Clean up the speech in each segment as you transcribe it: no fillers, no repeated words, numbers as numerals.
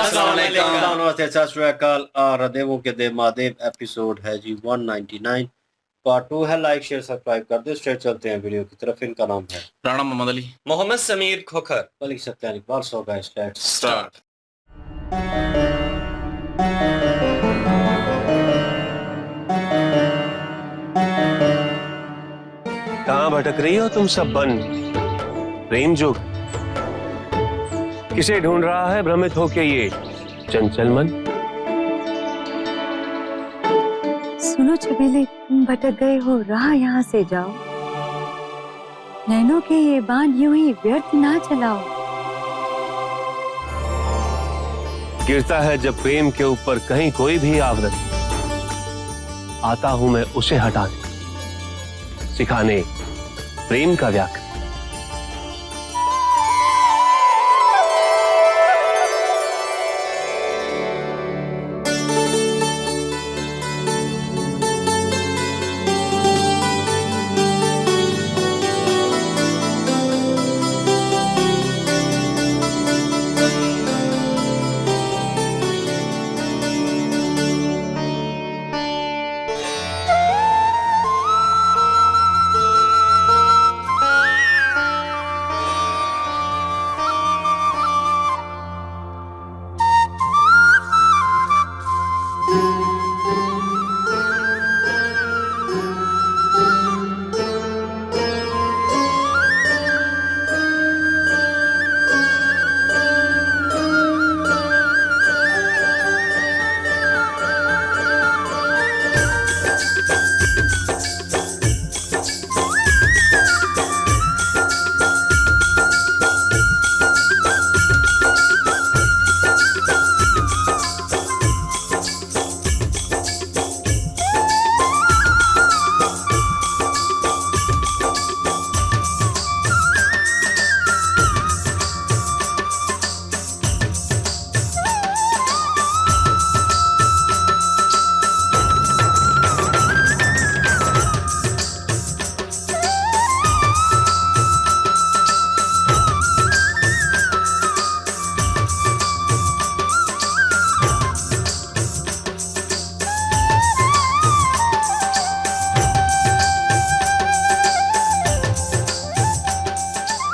नमस्ते सत श्री अकाल। रदेवों के दे महादेव एपिसोड है जी 199 पार्ट 2 है। लाइक शेयर सब्सक्राइब कर दो। स्ट्रेट चलते हैं वीडियो की तरफ। इनका नाम है राणा मोहम्मद अली, मोहम्मद समीर खोखर, मलिक सत्यान Iqbal. So guys let's start. कहाँ भटक रही हो तुम सब बन प्रेम जोग? किसे ढूंढ रहा है भ्रमित होके ये चंचल मन? सुनो छबीले, तुम भटक गए हो, राह यहाँ से जाओ। नैनों के ये बांध यूं ही व्यर्थ ना चलाओ। गिरता है जब प्रेम के ऊपर कहीं कोई भी आवरण, आता हूं मैं उसे हटाने, सिखाने प्रेम का व्याकरण।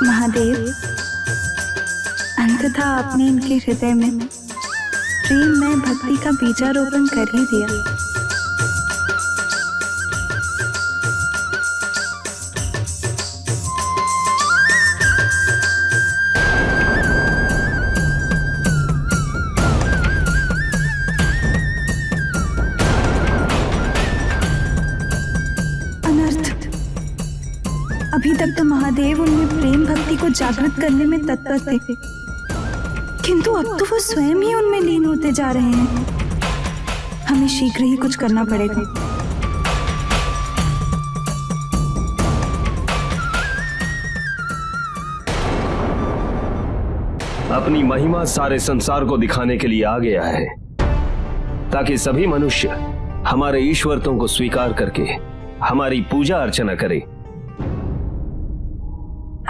महादेव, अंततः आपने इनके हृदय में प्रेम में भक्ति का बीजारोपण कर ही दिया। अभी तक तो महादेव उनमें प्रेम भक्ति को जागृत करने में तत्पर थे, किंतु अब तो वो स्वयं ही उनमें लीन होते जा रहे हैं। हमें शीघ्र ही कुछ करना पड़ेगा। अपनी महिमा सारे संसार को दिखाने के लिए आ गया है, ताकि सभी मनुष्य हमारे ईश्वरत्वों को स्वीकार करके हमारी पूजा अर्चना करें।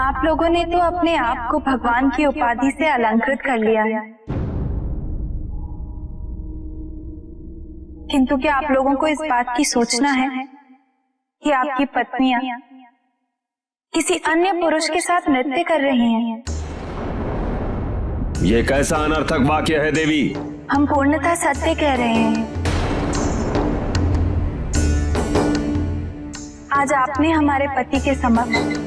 आप लोगों ने तो अपने आप को भगवान की उपाधि से अलंकृत कर लिया है, किंतु क्या आप लोगों को इस बात की सोचना है कि आपकी पत्नियां किसी अन्य पुरुष के साथ नृत्य कर रही हैं? ये कैसा अनर्थक वाक्य है देवी? हम पूर्णतः सत्य कह रहे हैं। आज आपने हमारे पति के समक्ष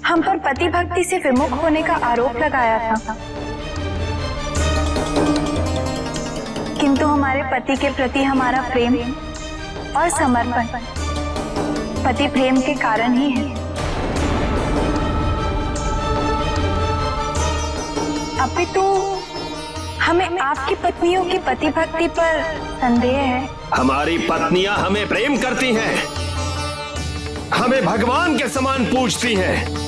हम पर पति भक्ति से विमुख होने का आरोप लगाया था, किंतु हमारे पति के प्रति हमारा प्रेम और समर्पण पति प्रेम के कारण ही है। अपितु हमें आपकी पत्नियों की पति भक्ति पर संदेह है। हमारी पत्नियां हमें प्रेम करती हैं, हमें भगवान के समान पूजती हैं।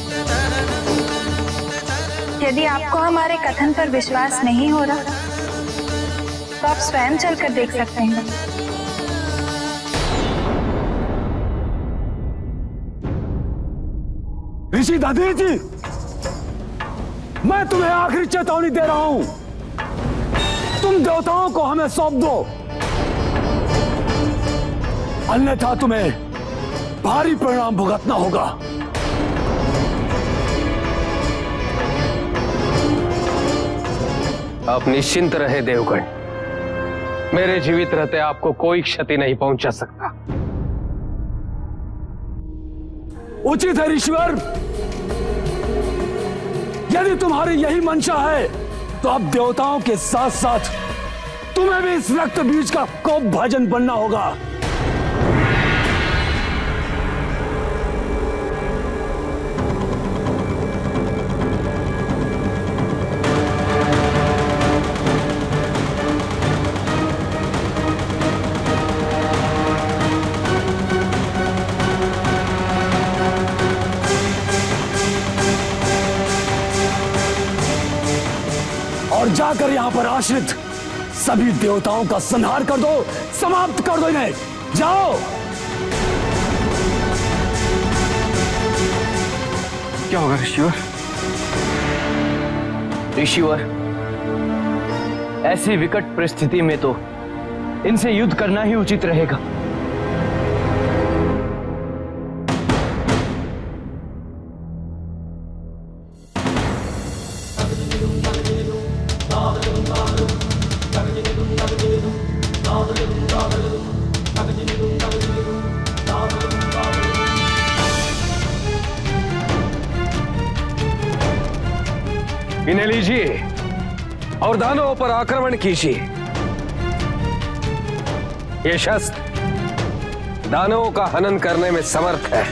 यदि आपको हमारे कथन पर विश्वास नहीं हो रहा, तो आप स्वयं चलकर देख सकते हैं। ऋषि दधीचि, मैं तुम्हें आखिरी चेतावनी दे रहा हूं। तुम देवताओं को हमें सौंप दो, अन्यथा तुम्हें भारी परिणाम भुगतना होगा। आप निश्चिंत रहे देवगण, मेरे जीवित रहते आपको कोई क्षति नहीं पहुंचा सकता। उचित है ऋषिवर, यदि तुम्हारी यही मंशा है तो अब देवताओं के साथ साथ तुम्हें भी इस रक्त बीज का कोप भाजन बनना होगा। और जाकर यहां पर आश्रित सभी देवताओं का संहार कर दो, समाप्त कर दो इन्हें। जाओ। क्या होगा ऋषिवर? ऋषिवर, ऐसी विकट परिस्थिति में तो इनसे युद्ध करना ही उचित रहेगा। इन्हें लीजिए और दानवों पर आक्रमण कीजिए। ये शस्त्र दानवों का हनन करने में समर्थ है।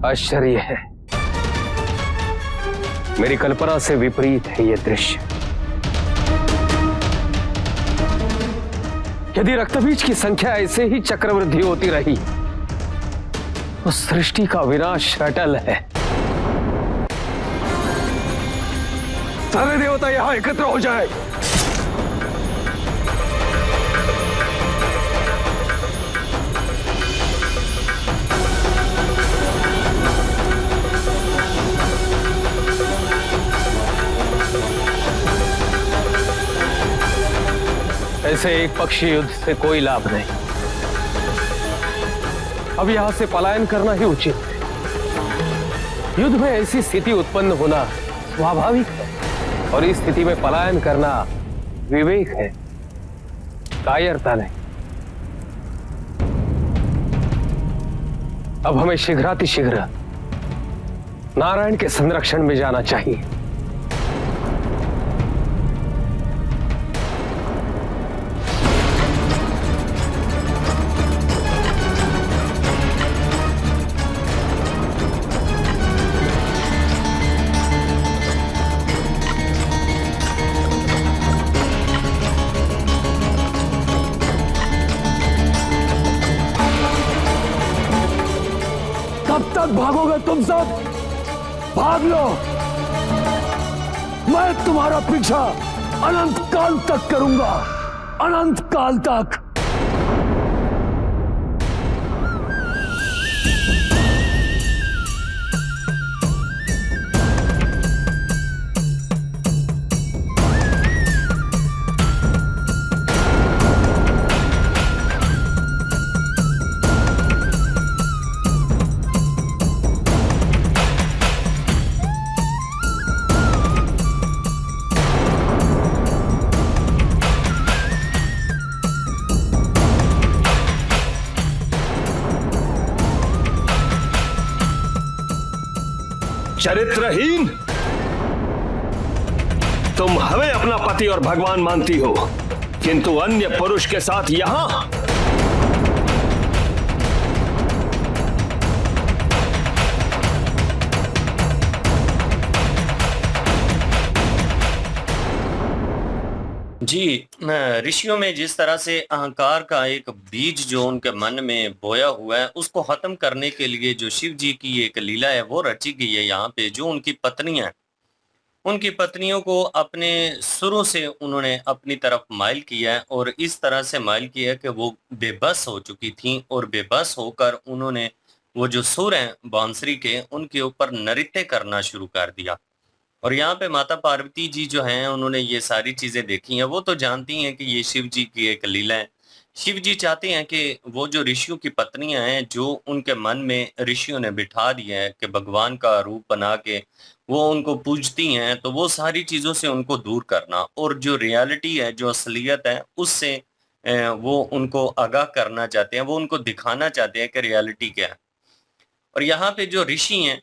आश्चर्य है, मेरी कल्पना से विपरीत है यह दृश्य। यदि रक्तबीज की संख्या ऐसे ही चक्रवृद्धि होती रही तो सृष्टि का विनाश अटल है। सारे देवता यहां एकत्र हो जाए। ऐसे एक पक्षी युद्ध से कोई लाभ नहीं। अब यहां से पलायन करना ही उचित है। युद्ध में ऐसी स्थिति उत्पन्न होना स्वाभाविक है और इस स्थिति में पलायन करना विवेक है, कायरता नहीं। अब हमें शीघ्रातिशीघ्र नारायण के संरक्षण में जाना चाहिए। कब तक भागोगे तुम सब? भाग लो, मैं तुम्हारा पीछा अनंत काल तक करूंगा, अनंत काल तक। चरित्रहीन, तुम हमें अपना पति और भगवान मानती हो, किंतु अन्य पुरुष के साथ यहां जी, ऋषियों में जिस तरह से अहंकार का एक बीज जो उनके मन में बोया हुआ है, उसको खत्म करने के लिए जो शिव जी की एक लीला है वो रची गई है यहाँ पे। जो उनकी पत्नियां हैं, उनकी पत्नियों को अपने सुरों से उन्होंने अपनी तरफ माइल किया है, और इस तरह से माइल किया कि वो बेबस हो चुकी थीं, और बेबस होकर उन्होंने वो जो सुर हैं बांसुरी के, उनके ऊपर नृत्य करना शुरू कर दिया। और यहाँ पे माता पार्वती जी जो हैं, उन्होंने ये सारी चीजें देखी हैं। वो तो जानती हैं कि ये शिव जी की एक लीला है। शिव जी चाहते हैं कि वो जो ऋषियों की पत्नियां हैं, जो उनके मन में ऋषियों ने बिठा दिया है कि भगवान का रूप बना के वो उनको पूजती हैं, तो वो सारी चीजों से उनको दूर करना, और जो रियलिटी है, जो असलियत है, उससे वो उनको आगाह करना चाहते हैं। वो उनको दिखाना चाहते हैं कि रियलिटी क्या है। और यहाँ पे जो ऋषि हैं,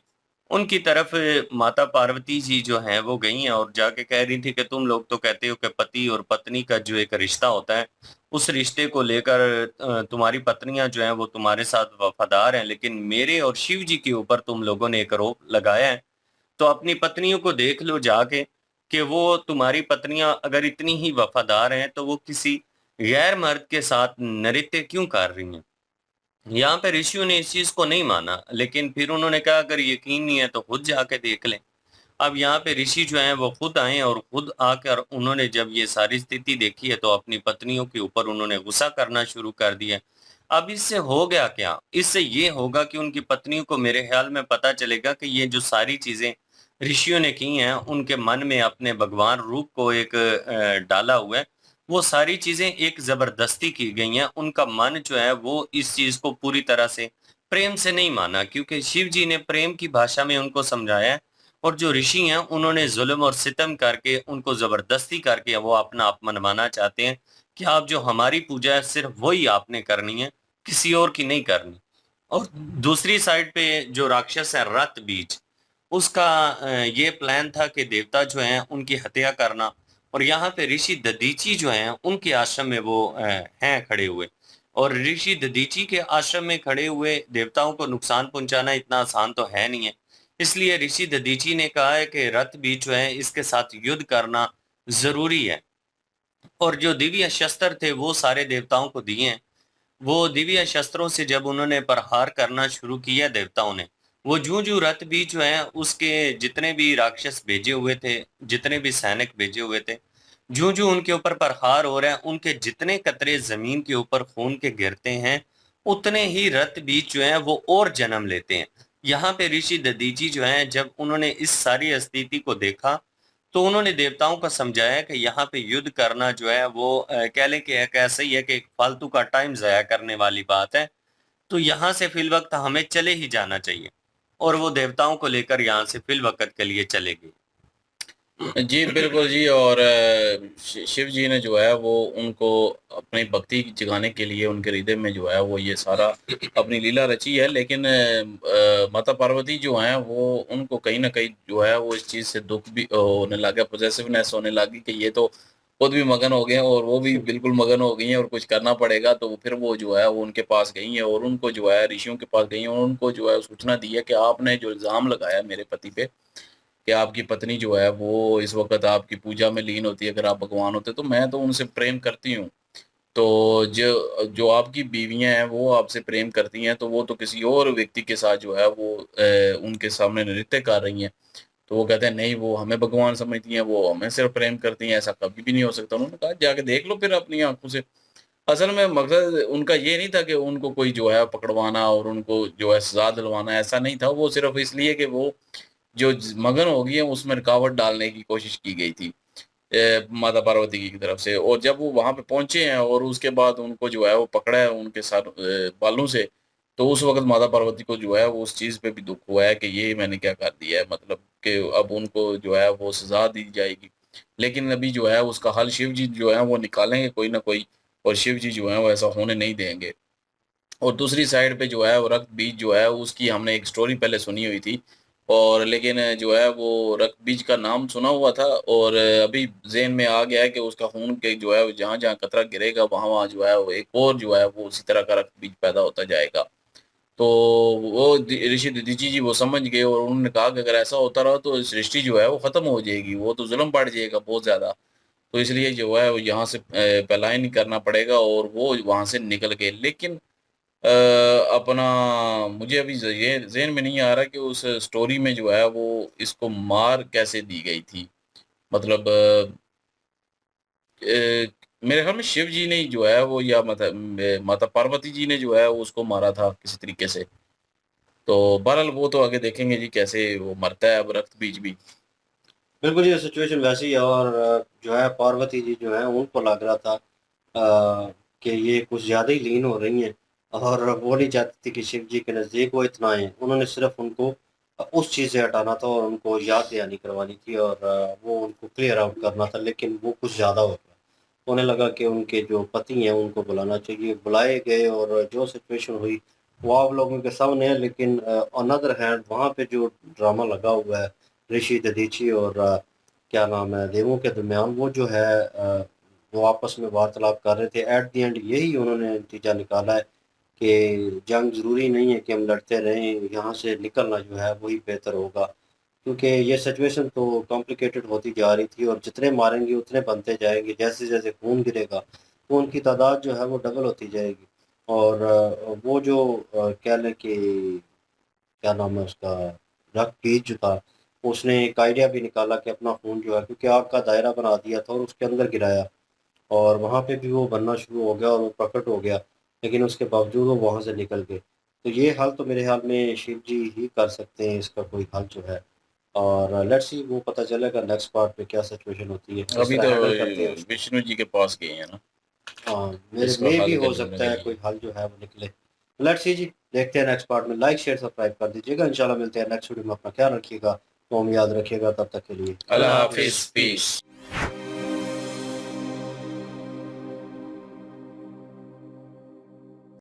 उनकी तरफ माता पार्वती जी जो हैं वो गई हैं, और जाके कह रही थी कि तुम लोग तो कहते हो कि पति और पत्नी का जो एक रिश्ता होता है, उस रिश्ते को लेकर तुम्हारी पत्नियां जो हैं वो तुम्हारे साथ वफादार हैं, लेकिन मेरे और शिव जी के ऊपर तुम लोगों ने एक आरोप लगाया है। तो अपनी पत्नियों को देख लो जाके कि वो तुम्हारी पत्नियां अगर इतनी ही वफादार हैं, तो वो किसी गैर मर्द के साथ नृत्य क्यों कर रही हैं। यहाँ पे ऋषियों ने इस चीज को नहीं माना, लेकिन फिर उन्होंने कहा अगर यकीन नहीं है तो खुद जाके देख लें। अब यहाँ पे ऋषि जो हैं वो खुद आए, और खुद आकर उन्होंने जब ये सारी स्थिति देखी है, तो अपनी पत्नियों के ऊपर उन्होंने गुस्सा करना शुरू कर दिया। अब इससे हो गया क्या? इससे ये होगा कि उनकी पत्नियों को मेरे ख्याल में पता चलेगा कि ये जो सारी चीजें ऋषियों ने की हैं, उनके मन में अपने भगवान रूप को एक डाला हुआ है, वो सारी चीजें एक जबरदस्ती की गई हैं। उनका मन जो है वो इस चीज को पूरी तरह से प्रेम से नहीं माना, क्योंकि शिव जी ने प्रेम की भाषा में उनको समझाया है, और जो ऋषि हैं उन्होंने जुल्म और सितम करके, उनको जबरदस्ती करके वो अपना आप मनवाना चाहते हैं कि आप जो हमारी पूजा है सिर्फ वही आपने करनी है, किसी और की नहीं करनी। और दूसरी साइड पे जो राक्षस है रत बीज, उसका ये प्लान था कि देवता जो हैं उनकी हत्या करना। और यहाँ पे ऋषि दधीची जो हैं उनके आश्रम में वो हैं खड़े हुए, और ऋषि दधीची के आश्रम में खड़े हुए देवताओं को नुकसान पहुंचाना इतना आसान तो है नहीं है। इसलिए ऋषि दधीची ने कहा है कि रथ भी जो है इसके साथ युद्ध करना जरूरी है, और जो दिव्य शस्त्र थे वो सारे देवताओं को दिए हैं। वो दिव्य शस्त्रों से जब उन्होंने प्रहार करना शुरू किया देवताओं ने, वो जूं जूं रथ भी जो है उसके जितने भी राक्षस भेजे हुए थे, जितने भी सैनिक भेजे हुए थे, जूं जूं उनके ऊपर प्रहार हो रहा है, उनके जितने कतरे जमीन के ऊपर खून के गिरते हैं, उतने ही रथ भी जो है वो और जन्म लेते हैं। यहाँ पे ऋषि दधीची जो है, जब उन्होंने इस सारी स्थिति को देखा, तो उन्होंने देवताओं को समझाया कि यहाँ पे युद्ध करना जो है वो कह लें कि एक ऐसा ही है कि फालतू का टाइम जाया करने वाली बात है। तो यहाँ से फिल वक्त हमें चले ही जाना चाहिए, और वो देवताओं को लेकर यहाँ से फिल वक्त के लिए चले गए। जी बिल्कुल जी। और शिव जी ने जो है वो उनको अपनी भक्ति जगाने के लिए उनके हृदय में जो है वो ये सारा अपनी लीला रची है। लेकिन माता पार्वती जो हैं वो उनको कहीं ना कहीं जो है वो इस चीज़ से दुख भी होने लगा, पॉजेसिवनेस होने लगी कि ये तो खुद भी मगन हो गए हैं और वो भी बिल्कुल मगन हो गई हैं और कुछ करना पड़ेगा। तो फिर वो जो है वो उनके पास गई हैं और उनको जो है ऋषियों के पास गई हैं और उनको जो है सूचना दी है कि आपने जो इल्ज़ाम लगाया मेरे पति पे कि आपकी पत्नी जो है वो इस वक्त आपकी पूजा में लीन होती है, अगर आप भगवान होते तो मैं तो उनसे प्रेम करती हूँ। तो जो जो आपकी बीवियां हैं वो आपसे प्रेम करती हैं, तो वो तो किसी और व्यक्ति के साथ जो है वो उनके सामने नृत्य कर रही हैं। तो वो कहते हैं नहीं, वो हमें भगवान समझती हैं, वो हमें सिर्फ प्रेम करती हैं, ऐसा कभी भी नहीं हो सकता। उन्होंने कहा जाके देख लो फिर अपनी आंखों से। असल में मकसद उनका ये नहीं था कि उनको कोई जो है पकड़वाना और उनको जो है सजा दिलवाना, ऐसा नहीं था। वो सिर्फ इसलिए कि वो जो मगन हो गई है उसमें रुकावट डालने की कोशिश की गई थी माता पार्वती की तरफ से। और जब वो वहां पे पहुंचे हैं और उसके बाद उनको जो है वो पकड़ा है उनके साथ बालों से, तो उस वक्त माता पार्वती को जो है वो उस चीज़ पे भी दुख हुआ है कि ये मैंने क्या कर दिया है, मतलब कि अब उनको जो है वो सजा दी जाएगी। लेकिन अभी जो है उसका हल शिव जी जो है वो निकालेंगे कोई ना कोई, और शिव जी जो है वो ऐसा होने नहीं देंगे। और दूसरी साइड पे जो है वो रक्त बीज जो है उसकी हमने एक स्टोरी पहले सुनी हुई थी और लेकिन जो है वो रक्त बीज का नाम सुना हुआ था और अभी ज़हन में आ गया है कि उसका खून के जो है जहाँ जहाँ कतरा गिरेगा वहाँ वहाँ जो है वो एक और जो है वो उसी तरह का रक्त बीज पैदा होता जाएगा। तो वो ऋषि दधीची जी वो समझ गए और उन्होंने कहा कि अगर ऐसा होता रहा तो सृष्टि जो है वो खत्म हो जाएगी, वो तो जुल्म बढ़ जाएगा बहुत ज्यादा। तो इसलिए जो है वो यहाँ से पलायन करना पड़ेगा और वो वहां से निकल गए। लेकिन अपना मुझे अभी ये ज़हन में नहीं आ रहा कि उस स्टोरी में जो है वो इसको मार कैसे दी गई थी। मतलब मेरे ख्याल में शिव जी ने ही जो है वो या माता पार्वती जी ने जो है वो उसको मारा था किसी तरीके से। तो बहरहाल वो तो आगे देखेंगे जी कैसे वो मरता है अब रक्त बीज भी। बिल्कुल ये सिचुएशन वैसी है और जो है पार्वती जी जो है उनको लग रहा था कि ये कुछ ज़्यादा ही लीन हो रही हैं और वो नहीं चाहती थी कि शिव जी के नज़दीक वो इतना आए। उन्होंने सिर्फ उनको उस चीज़ से हटाना था और उनको याद दहानी करवानी थी और वो उनको क्लियर आउट करना था, लेकिन वो कुछ ज़्यादा हो गया। उन्हें लगा कि उनके जो पति हैं उनको बुलाना चाहिए, बुलाए गए और जो सिचुएशन हुई वो आप लोगों के सामने है। लेकिन अनदर हैंड वहाँ पे जो ड्रामा लगा हुआ है ऋषि दधीची और क्या नाम है देवों के दरमियान, वो जो है वो आपस में वार्तालाप कर रहे थे। एट द एंड यही उन्होंने नतीजा निकाला है कि जंग ज़रूरी नहीं है कि हम लड़ते रहें, यहाँ से निकलना जो है वही बेहतर होगा, क्योंकि ये सिचुएशन तो कॉम्प्लिकेटेड होती जा रही थी और जितने मारेंगे उतने बनते जाएंगे। जैसे जैसे खून गिरेगा खून की तादाद जो है वो डबल होती जाएगी और वो जो कह लें कि क्या नाम है उसका रग बीज जो था, उसने एक आइडिया भी निकाला कि अपना खून जो है, क्योंकि आग का दायरा बना दिया था और उसके अंदर गिराया और वहाँ पे भी वो बनना शुरू हो गया और वो प्रकट हो गया, लेकिन उसके बावजूद वो वहाँ से निकल गए। तो ये हल तो मेरे ख्याल में शिव जी ही कर सकते हैं, इसका कोई हल जो है। और लेट्स सी वो पता चलेगा नेक्स्ट पार्ट पे क्या सिचुएशन होती है, किस अभी तरह तो हैंडल करते हैं उसको। विष्णु जी के पास गए हैं ना हाँ, मेरे इसका में भी हल हो करने सकता है लगे। कोई हल जो है वो निकले। लेट्स सी जी, देखते हैं नेक्स्ट पार्ट में। लाइक शेयर सब्सक्राइब कर दीजिएगा। इंशाल्लाह मिलते हैं नेक्स्ट वीडियो में। अपना ख्याल रखिएगा, कौम याद रखिएगा। तब तक के लिए अल्लाह अल्लाह हाफिज, हाफिज़। पीस।